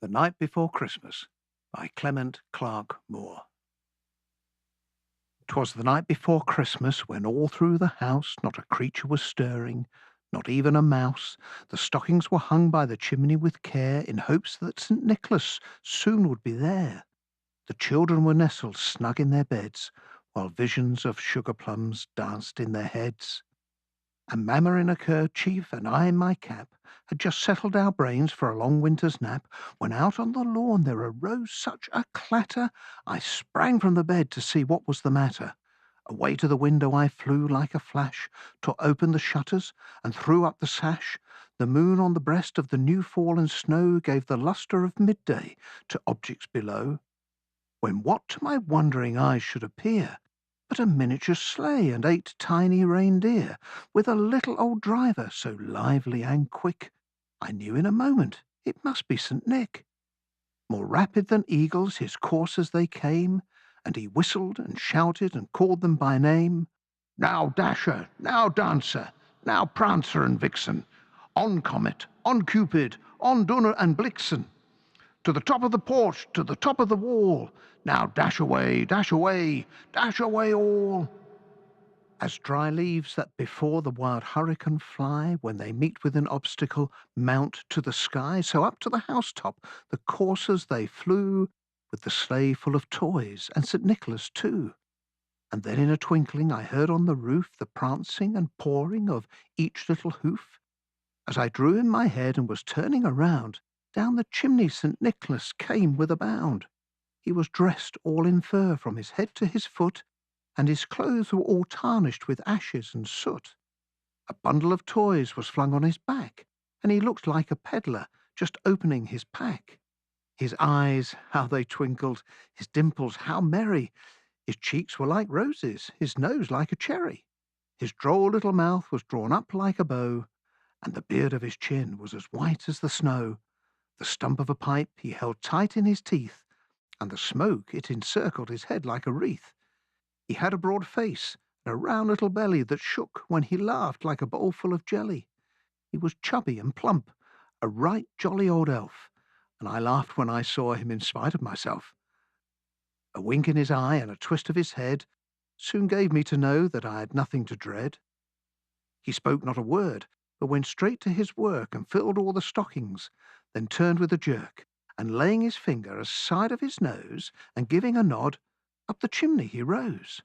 The Night Before Christmas by Clement Clarke Moore. 'Twas the night before Christmas, when all through the house not a creature was stirring, not even a mouse. The stockings were hung by the chimney with care, in hopes that St. Nicholas soon would be there. The children were nestled snug in their beds, while visions of sugar plums danced in their heads. And Mamma in a kerchief and I in my cap had just settled our brains for a long winter's nap, when out on the lawn there arose such a clatter, I sprang from the bed to see what was the matter. Away to the window I flew like a flash, tore open the shutters and threw up the sash. The moon on the breast of the new fallen snow gave the lustre of midday to objects below, when what to my wondering eyes should appear but a miniature sleigh and 8 tiny reindeer, with a little old driver so lively and quick, I knew in a moment it must be St. Nick. More rapid than eagles his coursers they came, and he whistled and shouted and called them by name. Now Dasher, now Dancer, now Prancer and Vixen, on Comet, on Cupid, on Donner and Blitzen, to the top of the porch, to the top of the wall. Now dash away, dash away, dash away all. As dry leaves that before the wild hurricane fly, when they meet with an obstacle, mount to the sky, so up to the housetop the coursers they flew, with the sleigh full of toys, and St. Nicholas too. And then in a twinkling I heard on the roof the prancing and pawing of each little hoof. As I drew in my head and was turning around, down the chimney St. Nicholas came with a bound. He was dressed all in fur from his head to his foot, and his clothes were all tarnished with ashes and soot. A bundle of toys was flung on his back, and he looked like a peddler just opening his pack. His eyes, how they twinkled, his dimples, how merry! His cheeks were like roses, his nose like a cherry. His droll little mouth was drawn up like a bow, and the beard of his chin was as white as the snow. The stump of a pipe he held tight in his teeth, and the smoke it encircled his head like a wreath. He had a broad face and a round little belly that shook when he laughed like a bowl full of jelly. He was chubby and plump, a right jolly old elf, and I laughed when I saw him in spite of myself. A wink in his eye and a twist of his head soon gave me to know that I had nothing to dread. He spoke not a word, but went straight to his work and filled all the stockings, then turned with a jerk, and laying his finger aside of his nose, and giving a nod, up the chimney he rose.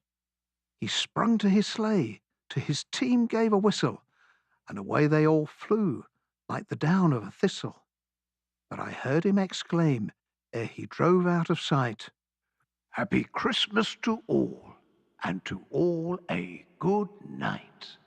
He sprung to his sleigh, to his team gave a whistle, and away they all flew, like the down of a thistle. But I heard him exclaim, ere he drove out of sight, Happy Christmas to all, and to all a good night.